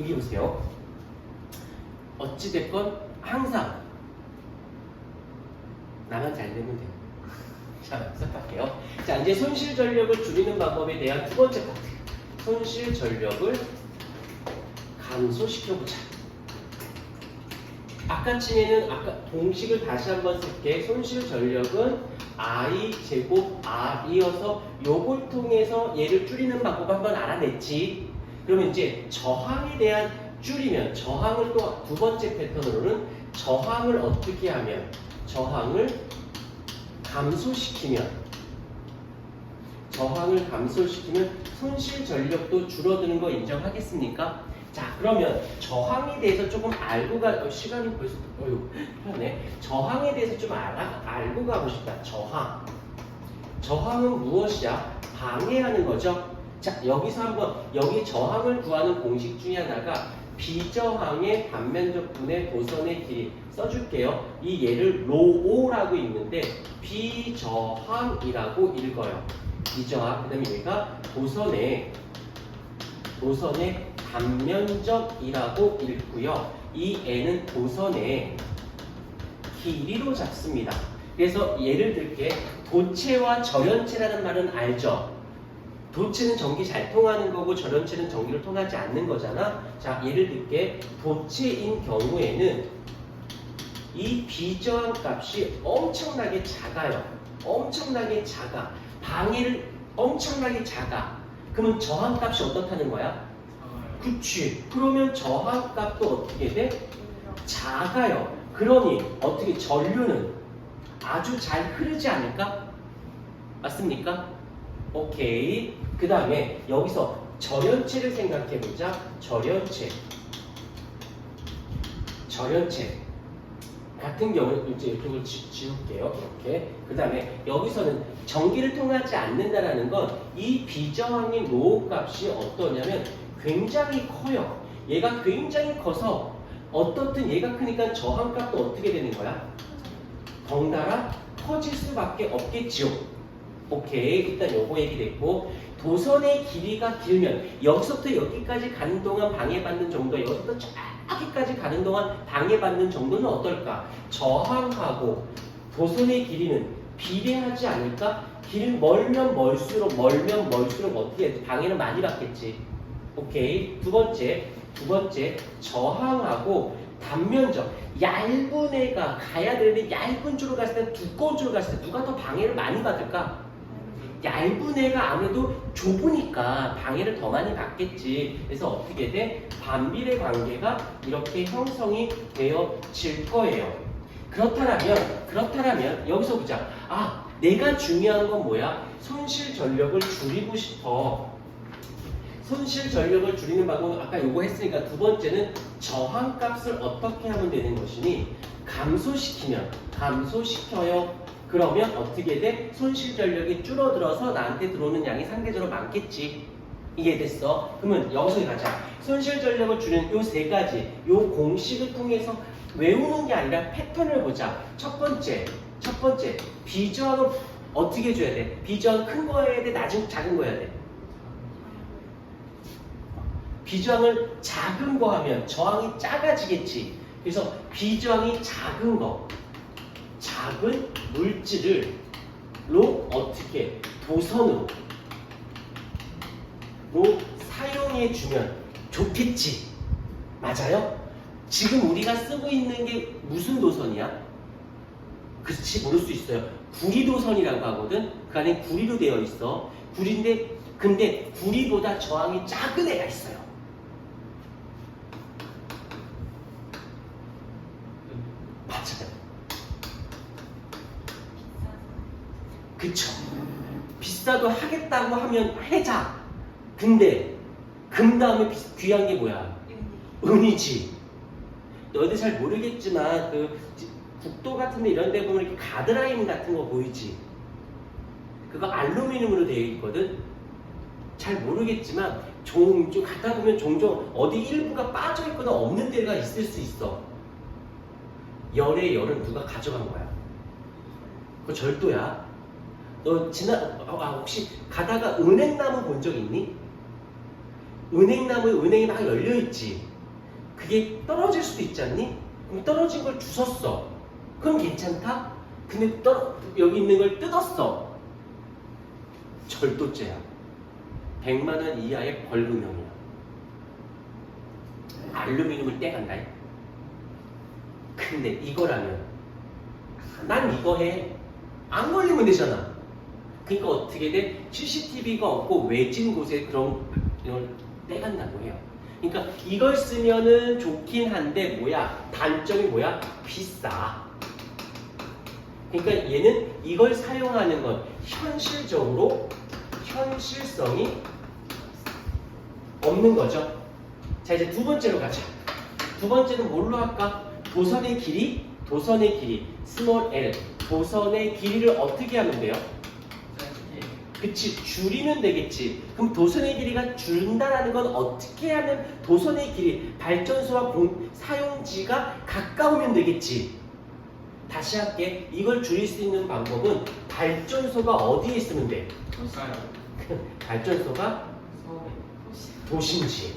여기 보세요. 어찌됐건 항상 나만 잘 되면 돼요. 자, 시작할게요. 자, 이제 손실 전력을 줄이는 방법에 대한 두 번째 파트. 손실 전력을 감소시켜보자. 아까쯤에는 아까 공식을 다시 한번 쓸게. 손실 전력은 I 제곱 R이어서 요걸 통해서 얘를 줄이는 방법 한번 알아냈지. 그러면 이제 저항에 대한 줄이면 저항을 또 두 번째 패턴으로는 저항을 어떻게 하면 저항을 감소시키면 손실 전력도 줄어드는 거 인정하겠습니까? 자, 그러면 저항에 대해서 조금 알고 시간이 벌써 편해. 저항에 대해서 좀 알고 가고 싶다. 저항은 무엇이야? 방해하는 거죠. 자, 여기서 한번 여기 저항을 구하는 공식 중에 하나가 비저항의 단면적 분의 도선의 길이 써줄게요. 이 얘를 로오라고 읽는데 비저항이라고 읽어요. 비저항. 그 다음에 얘가 도선의 단면적이라고 읽고요. 이 애는 도선의 길이로 잡습니다. 그래서 예를 들게 도체와 절연체라는 말은 알죠? 도체는 전기 잘 통하는 거고 절연체는 전기를 통하지 않는 거잖아. 자, 예를 들게 도체인 경우에는 이 비저항 값이 엄청나게 작아요. 엄청나게 작아. 방해를 엄청나게 작아. 그러면 저항 값이 어떻다는 거야? 그치. 그러면 저항 값도 어떻게 돼? 작아요. 그러니 어떻게 전류는 아주 잘 흐르지 않을까? 맞습니까? 오케이. 그 다음에 여기서 절연체를 생각해보자. 절연체 같은 경우는 이제 이쪽을 지울게요. 이렇게. 그 다음에 여기서는 전기를 통하지 않는다라는 건 이 비저항의 로우 값이 어떠냐면 굉장히 커요. 얘가 굉장히 커서 어떻든 얘가 크니까 저항 값도 어떻게 되는 거야? 덩달아 커질 수밖에 없겠지요. 오케이. 일단 요거 얘기됐고, 도선의 길이가 길면 여기서부터 여기까지 가는 동안 방해받는 정도, 여기서부터 저기까지 가는 동안 방해받는 정도는 어떨까? 저항하고 도선의 길이는 비례하지 않을까? 길 멀면 멀수록 어떻게 방해는 많이 받겠지. 오케이. 두 번째 저항하고 단면적, 얇은 애가 가야 되는데 얇은 줄을 갔을 때 두꺼운 줄을 갔을 때 누가 더 방해를 많이 받을까? 얇은 애가 아무래도 좁으니까 방해를 더 많이 받겠지. 그래서 어떻게 돼? 반비례 관계가 이렇게 형성이 되어질 거예요. 그렇다면 여기서 보자. 아, 내가 중요한 건 뭐야? 손실 전력을 줄이고 싶어. 손실 전력을 줄이는 방법은 아까 요거 했으니까 두 번째는 저항 값을 어떻게 하면 되는 것이니 감소시켜요. 그러면 어떻게 돼? 손실 전력이 줄어들어서 나한테 들어오는 양이 상대적으로 많겠지. 이해됐어? 그러면 여기서 가자. 손실 전력을 줄이는 요 세 가지, 요 공식을 통해서 외우는 게 아니라 패턴을 보자. 첫 번째, 비저항을 어떻게 줘야 돼? 비저항 큰 거 해야 돼? 작은 거 해야 돼? 비저항을 작은 거 하면 저항이 작아지겠지. 그래서 비저항이 작은 물질로 어떻게 도선으로 사용해 주면 좋겠지. 맞아요? 지금 우리가 쓰고 있는 게 무슨 도선이야? 그렇지, 모를 수 있어요. 구리도선이라고 하거든. 그 안에 구리로 되어 있어. 근데 구리보다 저항이 작은 애가 있어요. 맞아요. 그쵸. 비싸도 하겠다고 하면 해자. 근데 금 다음에 귀한 게 뭐야? 은이지. 너희들 잘 모르겠지만 국도 같은 데 이런 데 보면 이렇게 가드라인 같은 거 보이지? 그거 알루미늄으로 되어 있거든? 잘 모르겠지만 좀 가다 보면 종종 어디 일부가 빠져 있거나 없는 데가 있을 수 있어. 열의 열은 누가 가져간 거야? 그거 절도야. 너 혹시 가다가 은행나무 본 적 있니? 은행나무에 은행이 막 열려있지? 그게 떨어질 수도 있지 않니? 그럼 떨어진 걸 주웠어. 그럼 괜찮다? 근데 여기 있는 걸 뜯었어. 절도죄야. 100만 원 이하의 벌금형이야. 알루미늄을 떼간다. 근데 이거라면 난 이거 해. 안 걸리면 되잖아. 그러니까 어떻게 돼? CCTV가 없고 외진 곳에 그런 걸 떼간다고 해요. 그러니까 이걸 쓰면은 좋긴 한데 뭐야? 단점이 뭐야? 비싸. 그러니까 얘는 이걸 사용하는 건 현실성이 없는 거죠. 자, 이제 두 번째로 가자. 두 번째는 뭘로 할까? 도선의 길이, small l. 도선의 길이를 어떻게 하면 돼요? 그치, 줄이면 되겠지. 그럼 도선의 길이가 줄는다라는 건 어떻게 하면 도선의 길이, 발전소와 사용지가 가까우면 되겠지. 다시 할게. 이걸 줄일 수 있는 방법은 발전소가 어디에 있으면 돼? 발전소가 도심지.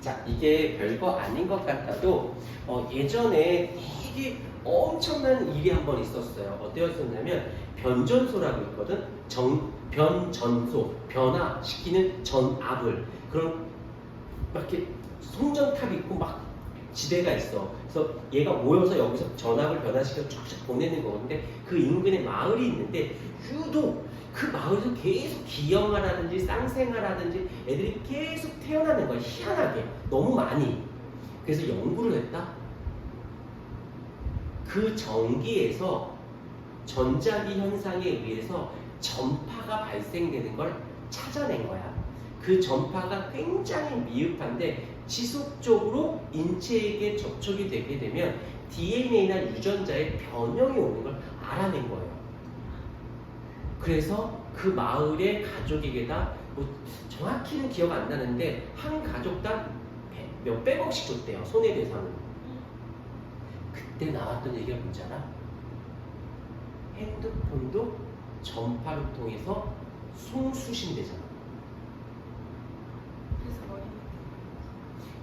자, 이게 별거 아닌 것 같아도 예전에 되게 엄청난 일이 한 번 있었어요. 어때였었냐면 변전소라고 있거든. 변전소, 변화시키는 전압을 그런 막 이렇게 송전탑이 있고 막 지대가 있어. 그래서 얘가 모여서 여기서 전압을 변화시켜서 쫙쫙 보내는 거건데 그 인근에 마을이 있는데 유독 그 마을에서 계속 기형아라든지 쌍생아라든지 애들이 계속 태어나는 거야. 희한하게 너무 많이. 그래서 연구를 했다. 그 전기에서 전자기 현상에 의해서 전파가 발생되는 걸 찾아낸 거야. 그 전파가 굉장히 미흡한데 지속적으로 인체에게 접촉이 되게 되면 DNA나 유전자의 변형이 오는 걸 알아낸 거예요. 그래서 그 마을의 가족에게다 뭐 정확히는 기억 안 나는데 한 가족당 몇백억씩 줬대요. 손해배상을. 그때 나왔던 얘기가 뭔지 알아? 핸드폰도 전파를 통해서 송수신되잖아.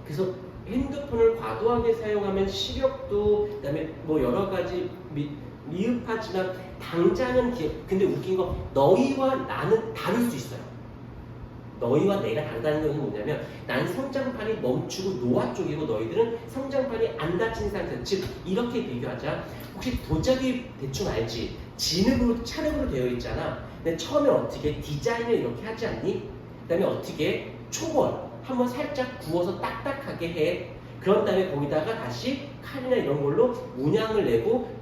그래서 핸드폰을 과도하게 사용하면 시력도 그다음에 뭐 여러 가지 미흡하지만 당장은 근데 웃긴 거 너희와 나는 다를 수 있어요. 너희와 내가 다르다는 것은 뭐냐면 난 성장판이 멈추고 노화 쪽이고 너희들은 성장판이 안 닫힌 상태. 즉 이렇게 비교하자. 혹시 도자기 대충 알지? 진흙으로 찰흙으로 되어 있잖아. 근데 처음에 어떻게 디자인을 이렇게 하지 않니? 그다음에 어떻게 초벌 한번 살짝 구워서 딱딱하게 해. 그런 다음에 거기다가 다시 칼이나 이런 걸로 문양을 내고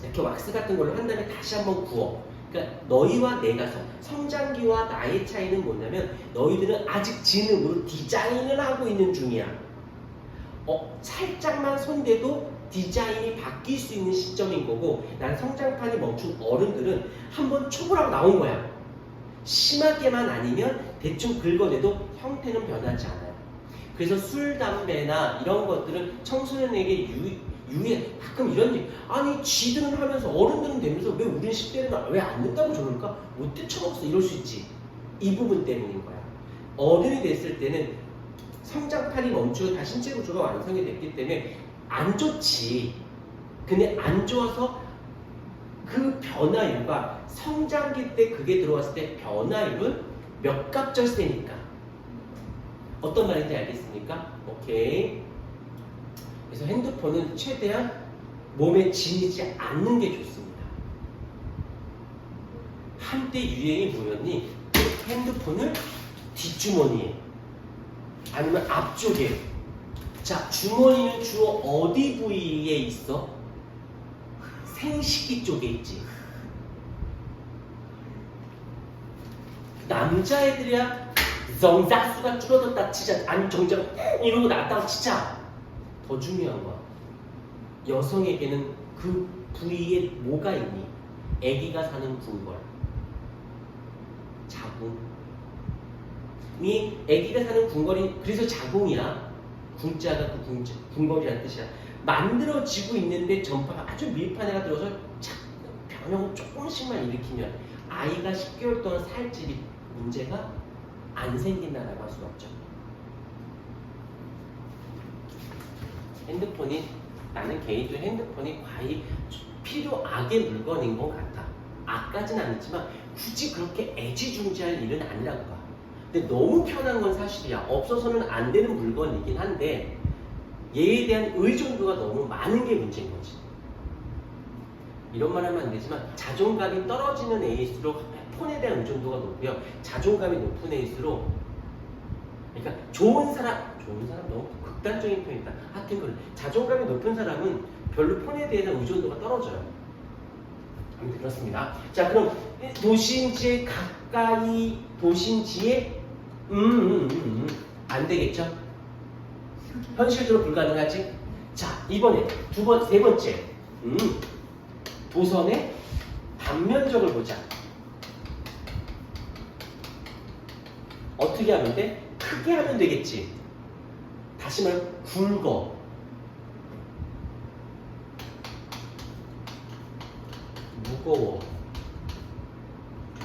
이렇게 왁스 같은 걸로 한 다음에 다시 한번 구워. 그러니까 너희와 내가 성장기와 나의 차이는 뭐냐면 너희들은 아직 진흙으로 디자인을 하고 있는 중이야. 살짝만 손대도 디자인이 바뀔 수 있는 시점인 거고 난 성장판이 멈춘 어른들은 한번 초보라고 나온 거야. 심하게만 아니면 대충 긁어내도 형태는 변하지 않아요. 그래서 술, 담배나 이런 것들은 청소년에게 유해. 가끔 이런 얘기. 아니 지들은 하면서 어른들은 되면서 왜 우린 10대는 왜 안 된다고 저럴까? 못 뛰쳐먹었어. 이럴 수 있지. 이 부분 때문인 거야. 어른이 됐을 때는 성장판이 멈추고 다 신체 구조가 완성이 됐기 때문에 안 좋지. 근데 안 좋아서 그 변화율과 성장기 때 그게 들어왔을 때 변화율은 몇 갑절세니까. 어떤 말인지 알겠습니까? 오케이. 그래서 핸드폰은 최대한 몸에 지니지 않는 게 좋습니다. 한때 유행이 뭐였니? 핸드폰을 뒷주머니에 아니면 앞쪽에. 자, 주머니는 주로 어디 부위에 있어? 생식기 쪽에 있지. 남자애들이야 정작수가 줄어들었다 치자. 아니 정작 이러고 나왔다고 치자. 더 중요한 거야. 여성에게는 그 부위에 뭐가 있니? 아기가 사는 궁궐. 자궁. 이 아기가 사는 궁궐이 그래서 자궁이야. 궁자가 그 궁궐이라는 뜻이야. 만들어지고 있는데 전파가 아주 미흡한 애가 들어서 변형을 조금씩만 일으키면 아이가 10개월 동안 살집이 문제가 안 생긴다라고 할 수는 없죠. 핸드폰이 나는 개인적으로 핸드폰이 과히 필요악의 물건인 것 같아. 악까지는 아니지만 굳이 그렇게 애지중지할 일은 아니라고 봐. 근데 너무 편한 건 사실이야. 없어서는 안 되는 물건이긴 한데 얘에 대한 의존도가 너무 많은 게 문제인 거지. 이런 말 하면 안 되지만 자존감이 떨어지는 애일수록 폰에 대한 의존도가 높고요. 자존감이 높은 애일수록 그러니까 좋은 사람 너무 극단적인 표현이다. 하여튼 그래. 자존감이 높은 사람은 별로 폰에 대한 의존도가 떨어져요. 아무튼 그렇습니다. 자, 그럼 도심지에 가까이 도심지에 안 되겠죠? 현실적으로 불가능하지? 자, 이번에 세 번째 도선의 단면적을 보자. 어떻게 하면 돼? 크게 하면 되겠지. 다시 말해 굵어. 무거워.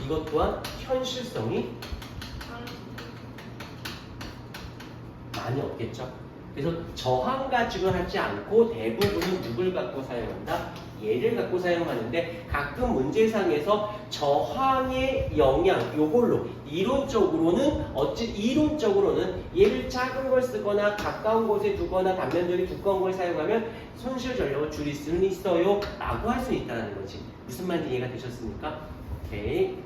이것 또한 현실성이 많이 없겠죠. 그래서 저항 가지고 하지 않고 대부분은 누굴 갖고 사용한다? 얘를 갖고 사용하는데 가끔 문제상에서 저항의 영향 요걸로 이론적으로는 얘를 작은 걸 쓰거나 가까운 곳에 두거나 단면적이 두꺼운 걸 사용하면 손실 전력을 줄일 수는 있어요 라고 할 수 있다는 거지. 무슨 말인지 이해가 되셨습니까? 오케이.